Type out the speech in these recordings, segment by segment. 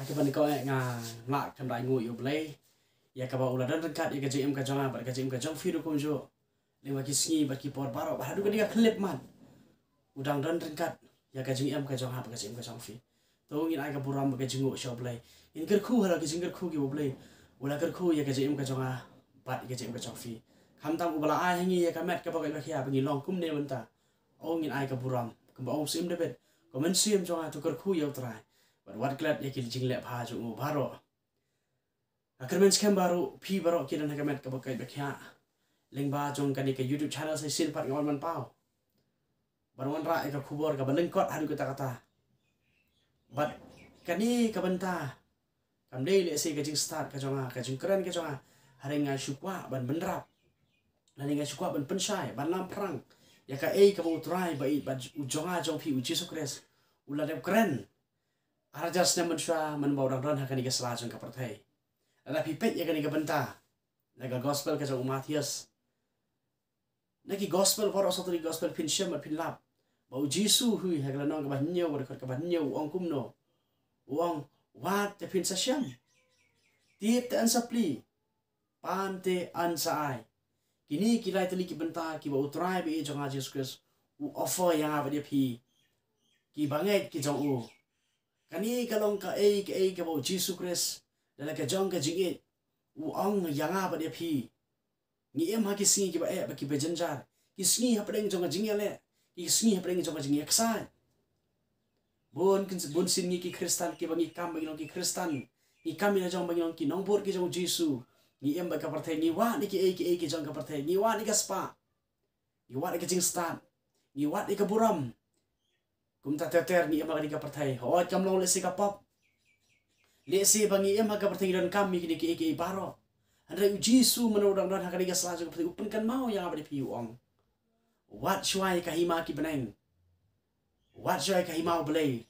Hakiban ko nga kamdai ngu yu blay ya ka ba ula dan kat ya ka jim ka jonga ba ka jim ka jong firu kum jo lima ki sngi ba ki por baro ba hadu ka dia klip man udang dan kat ya ka jim ka jonga ba ka jim ka jong fi to ngin ai ka buram ba ka jingu sho blay in ker khu hala ki jing ker khu ki blay ula ker khu ya ka jim ka jonga ba ka jim ka jong fi kham tam ubala ai ngi ya ka met ka ba ka khia ba ngi long kum ne banta o ngin ai ka buram ka ba ong sim de bet ko men sim jonga to ker khu ya trai wat glad ya ki jing le pha ju baro akrmen scam baru pi baro ki dan hakamet ka bakai bakhya lengba jong kani ka YouTube channel sai sin pat ngon man pau barwan ra ka khubor ka baleng kot hadu kata kata bat kani ka banta kam dei le se ka jing start ka jonga ka jing keren ka jonga harenga shukwa ban benrap laninga shukwa ban penshai ban lam perang ya ka ka bu try ba i ba ujonga jong pi uji sukres ula de keren arajas na mansha man bawrang ran hakani ka sala jong ka perthai ada pipet ya kani ka banta naga gospel ka jong Matthias naki gospel for osotri gospel pin shem pin lap bau jisu hui hagla nong ka banyo war ka banyo ong kumno uang wat te pin sa shem tiep te ansapli pan te ansai kini kilai teli ki banta ki bau try be jong Jesus Christ u offer yang apa dia pi ki banget ki jong u kani kalong ka ka bau Jesus Christ dalam ka jong ka jingit u ong yang apa dia pi ni em ha ki singi ki ba ba ki bejenjar ki singi ha pedeng jong ka jingale ki singi ha pedeng jong ka jingi aksai bon singi ki Kristen ki bangi kam bangi ki Kristen ni kam ni jong bangi ki nongbor ki jong Jesu ni em ba ka parthe ni wa ni ki jong ka parthe ni wa ni ka spa ni wa ni ka jing stan ni wa ni ka buram kum ta ter ni em ba ni ka parthe ho kam long le si ka pop le si bangi em ka parthe dan kam mi ki baro andre Jesu menodang dan hakani ka sala ka parthe upen kan mau yang abadi piu ong wat shwai ka hima ki beneng wat shwai ka hima blay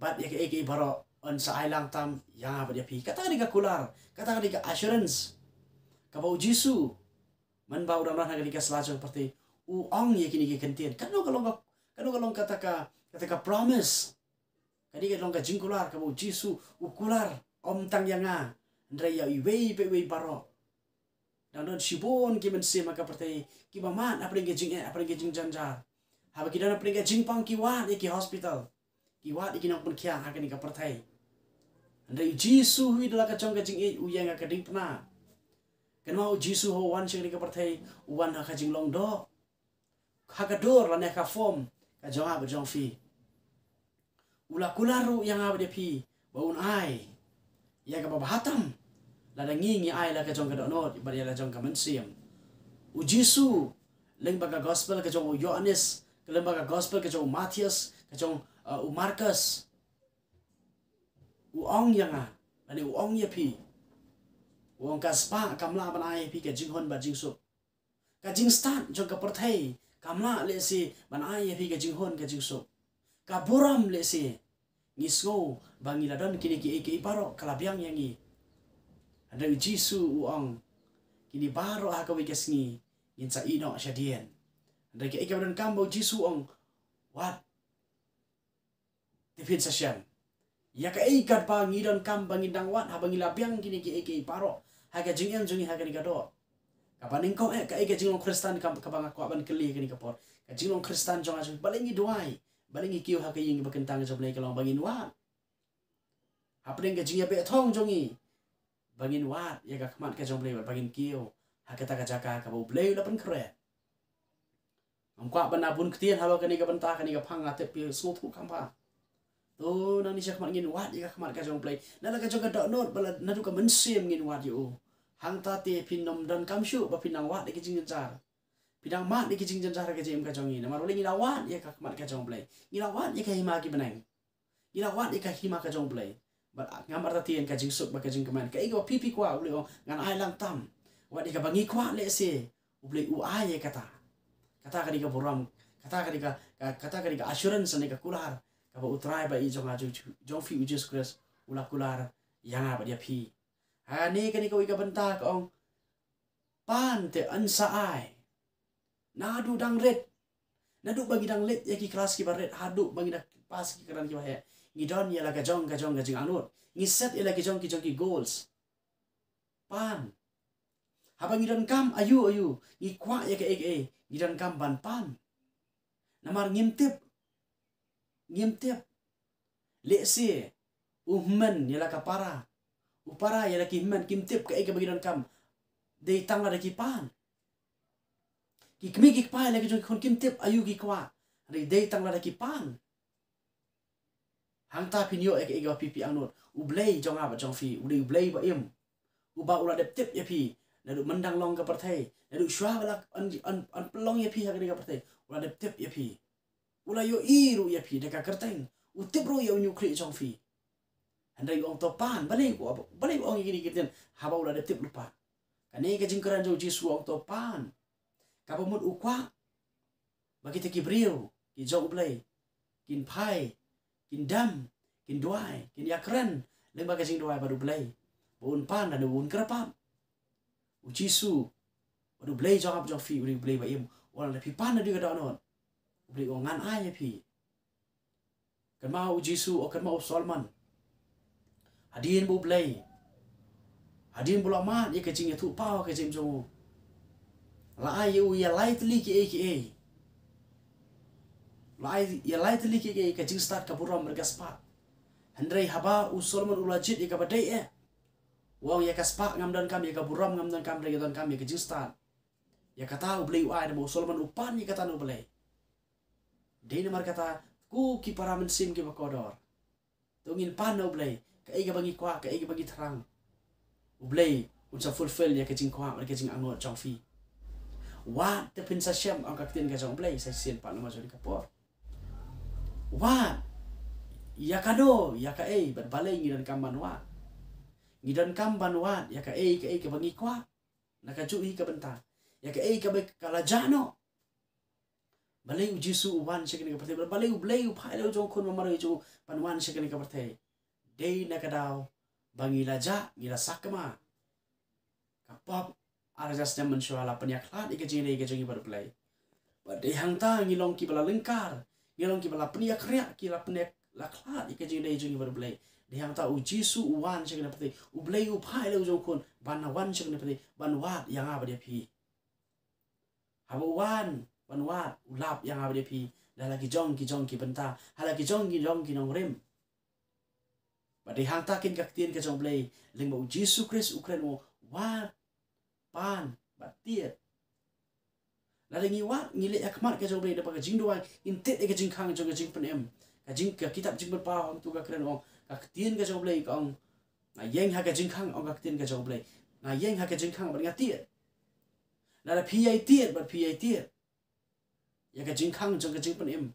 bat ya ki baro on sa ailang tam yang abadi pi kata ni ka kular kata ni ka assurance ka bau Jesu man bau dan hakani ka sala ka parthe u ong ye kini ki kentien kalong kata ka promise kadi ka long ka jingkular ka bau Jesu u kular om tang yanga andre ya iwei pe wei baro dan don sibon ki men se maka pertai ki maman apre ke jing janjar haba ki dan apre ke jing pang ki wa ki hospital ki wa ki nok pun kya hakani ka pertai andre Jesu hui dala ka chong ka jing u yang ka ding pna kan mau Jesu ho wan sing ka pertai wan ha ka jing long do ha ka dor la ne ka form ka jong ba jong fi ula kularu yang aba de pi baun ai ya ka bahatam la da ngi ai la ka jong ka do no ba ya la jong ka mensiam u Jesu leng baga gospel ka jong Yohanes ka leng baga gospel ka jong Matthias ka jong u Markus u ong yang a ani u ong ye pi u ong ka spa kamla ban ai pi ka jing hon ba jing su ka jing start jong ka perthai kamla le si ban ai ye pi ka jing hon ka jing su ka buram le si ngisgo bangi la don kini ki baro kalabiang yangi ada Jesu uang kini baro ha ka wikesngi insa ino shadien ada ki don kambo Jesu ong wat tifin sasyan ya ka kat bangi don kam bangi dang wat ha bangi labiang kini ki baro ha ka jingen jungi ha ka ni do kapaning ko ka jingong Kristen kam ka banga ko ban keli kini kapor ka jingong Kristen jong asu balingi duai balingi kiu ha ka ying bakentang jo blai kalong bangin wa hapring ka jingia be thong jongi bangin wa ya ka khamat ka jong blai bangin kiu ha ka ta ka jaka ka bo blai la pan kre am kwa ban abun ktien ha ka ni ka banta ka ni ka phang ate pi so thu khampa to nang ni sak mat ngin wa ya ka khamat ka jong blai na la ka jong ka do not bala na du ka mensim ngin wa yu hang ta te pin nom dan kam shu ba pinang wa de ki jing jar pinang ma de ki jing jar ka jem ka jongi na mar ling ina wa ya ka khamat ka jong blai ina wa ya ka hima ki benang ina wa ya ka hima ka jong blai ba ngamar ta tien ka jing suk ba ka jing kaman ka igo pipi kwa ule ngan ai lang tam wa de ka bangi kwa le se ule u ai kata ka di ka buram kata ka di ka assurance ne ka kular ka ba utrai ba i jong aju jong fi Jesus Christ ula kular yang ba dia pi ani ka ni ka wi ka banta ka ong pan te ansa ai nadu dang red nadu bagi dang let ya ki kelas ki baret hadu bagi dak pas ki karan ki ba he ngidon ya la ka jong ka jing anut ngiset ya la ki jong ki goals pan haba ngidon kam ayu ngi kwa ya ka ngidon kam ban pan namar ngimtip lesi uhman ya la ka para upara ya la ki man kimtip ka bagi don kam dei tang la ki pan ki kmi ki pa la ki jong kon kimtip ayu ki kwa dei tang la ki pan hang ta pinyo ega pipi anut ublei jong aba jong fi ublei ba im uba ula dep tip ya pi nadu mendang long ka partai nadu shwa bala an pelong ya pi ha ka partai ula dep tip ya pi ula yo iru ya pi deka kerteng utip ro ya nyukri jong fi andai ong to pan balik ong gini kiten haba ula dep tip lupa kane ka jingkaran jo jisu ong to pan ka pamut ukwa bagi te ki brio ki jong ublei kin pai kin dam kin duai kin yakren leng baga jing duai baru belai bun pan dan bun kerapam ujisu baru belai jong ap jong fi uri belai ba im orang le pi pan da ga non belai ngan ai pi kan mau ujisu o kan mau solman hadin bu belai hadin bu lama ye ke jing tu pau ke jing jong la ai u ya lai tli ki lai tli ki ka jing start ka buram bergaspa handrai haba usolman ulajit ka badai wong ya kaspa ngam dan kam ya ka buram ngam dan kam dan kam ya ka jing start ya kata ublei ai da usolman upan ya kata no blei dei mar kata ku ki para mensim ki bakodor tungin pan no blei ka ai ka bagi kwa ka ai ka bagi terang ublei unsa fulfill ya ka jing kwa ka jing angot jong fi wa te pin sa syam ang kaktin ka jong blei sa sien pa no ma jodi ka por wa ya kado ya ka balai ngidan kam banwa ngidan kam banwa ya ka ka bangi kwa nakajui ka benta ya ka kalajano balai ujisu uban sekene ka perte balai ublei uphailo jong khon mamaro jo panwan sekene ka perte dei nakadaw bangi laja ngira sakma kapap arajas jaman syala penyaklat ika jine ika jongi baru play badai hangta ngilong ki bala lengkar ngilong ki bala penyak riak ki la penyak laklat ika jine jongi baru play de hangta ujisu uwan sekene pete ublei uphailo jong khon banawan sekene pete banwat yang aba dia pi habuwan banwat ulap yang aba dia pi dah lagi jong ki benta halagi jong ki nong rem badai hangta kin kaktien ka jong blei lengba ujisu kris ukren mo wat pan batiet ladengi wat ngile akmat ka jong blei da paga jing doai intet ka jing khang jong ka jing penem ka jing ka kitab jing berpa ong tu ka kren ong ka tien ka jong blei ka ong na yeng ha ka jing khang ong ka tien ka jong blei na yeng ha ka jing khang ba ngatiet la da pi tiet ya ka jing khang jong ka jing penem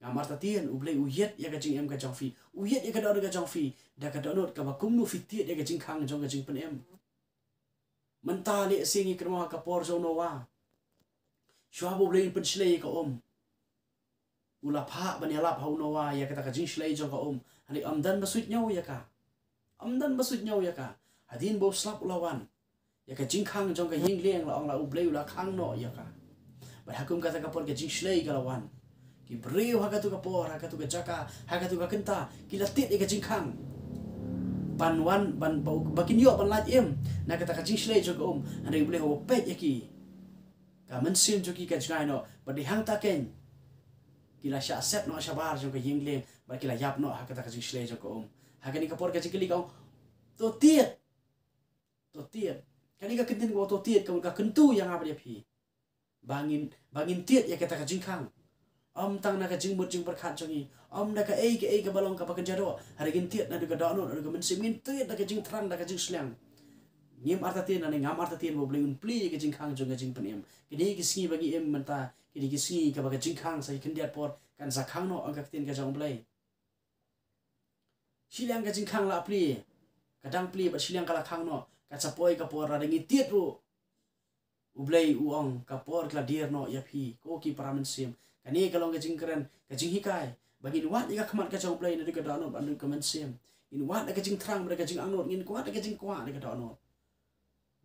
ngamar ta tien ublei uyet ya ka jing em ka jong fi uyet ya ka do ka jong fi da ka do ka ba kum nu fi tiet ya ka jing khang jong ka jing penem mentali singi kerma ka por zo no wa shwa bo blei pen shlei ka ula pha ban ya lap hau no wa ya ka ta jing shlei jo ka hani amdan basut nyau ya ka hadin bo slap ulawan ya ka jing khang jong ka ying leng la ong la ublei ula khang no ya ka ba hakum ka ta ka por ka jing shlei ka lawan ki breu ha ka tu ka por ha ka tu ka jaka ha ka tu ka kenta ki la tit ka jing khang banwan ban bakin yo ban laj em na kata ka jing shlei jog ande boleh ho pet yaki ka mensin joki ka jngai no badi hang ta ken kila sha set no shabar jog yingle ba kila yap no ha kata ka jing shlei jog ha kani ka por ka jikili ka to tiet kani ka kentin go to tiet ka kentu yang apa dia pi bangin tiet ya kata ka jing khang tang na ka jing mut jing berkhat jongi na ka ka balong ka pakan jado hari gin tiet na ka dano na ka mensim gin tiet na ka jing terang na ka jing slang ngim arta tien na ngam arta tien bo blei un pli ka jing khang jong ka jing penem kini ki singi bagi em menta kini ki singi ka baga jing khang sai kendiat por kan sa khang no angka tien ka jong blei silang ka jing khang la pli kadang pli ba silang kala khang no ka sapoi ka por ra ngi tiet ru ublei uong ka por kla dir no ya phi ko ki para mensim kani kalong ka jing keren ka jing hikai bagi wat ika khamat ka jong play na ka dano ban ka mensim in wat ka jing trang ka jing angot ngin kuat ka jing kwa ka dano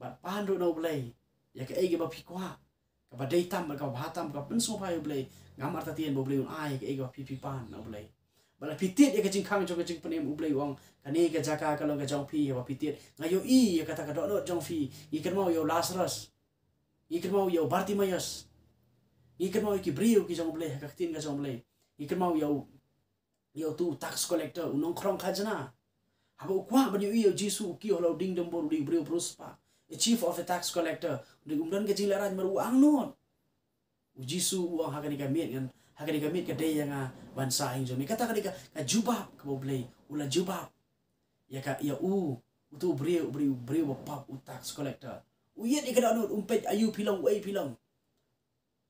bat pandu no play ya ka ege ba phi kwa ka ba dei tam ka ba tam ka penso pai play ngamar ta tien bo play un ai ka ege ba phi pan no play bala pitit ya kajing khang jo kajing penem ublei wang kani ka jaka kalong ka jong phi wa pitit ngayo i ya kata ka do jong phi ikan mau yo Lazarus ikan mau yo Bartimaeus ikan mau ki brio ki jong ublei ka tin ka jong ublei ikan mau yo tu tax collector unong krong khajana haba ukwa ban yo Jisu ki holo ding dom bor di brio prospa a chief of a tax collector di umdan ke jilaran maru ang non Jisu uang hakani ka mit kan hakani ka mit ka day yang bansa ing jomi kata ka jubab ka boblay ula jubab ya tu brio bapap u tax collector uyet ikada non umpet ayu pilong wei pilong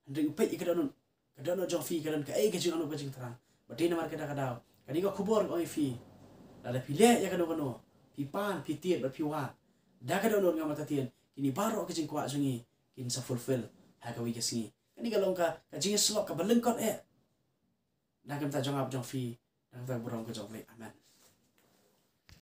ndri umpet ikada non kadano jong fi kadan ka ka jing anu ka jing terang badina mar kada kadao kani ka khubor oi fi ada pile ya kano pipan pitit bat piwa da kada non ngamata tien kini baro ka jing kwa jungi kin sa fulfill ha ka wi kesingi kani ka long ka jing slok ka balengkot da kam ta jong ap jong fi da ta burong ka jong le amen